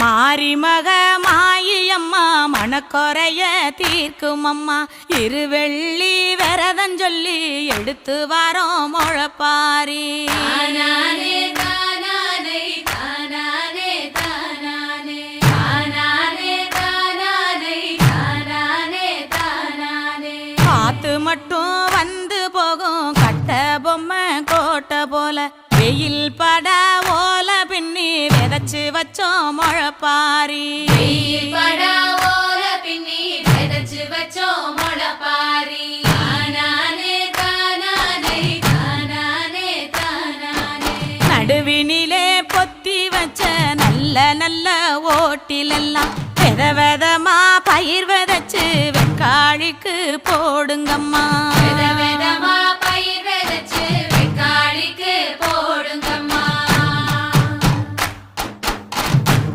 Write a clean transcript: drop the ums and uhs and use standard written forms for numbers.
மாரிமக மாயம்மா மனக்குறைய தீர்க்கும் அம்மா இருவெள்ளி விரதம் சொல்லி எடுத்து வரோம் முழப்பாரி காத்து மட்டும் வந்து போகும் கட்ட பொம்மை கோட்டை போல வெயில் பட ஓல பின்னி விதைச்சு வச்சோம் முழப்பாரி பட ஓல பின்னி விதைச்சு வச்சோம் முழப்பாரி நடுவினிலே பொத்தி வச்ச நல்ல நல்ல ஓட்டிலெல்லாம் வித விதமா பயிர் விதைச்சு வெக்காளிக்கு போடுங்கம்மா வித விதமா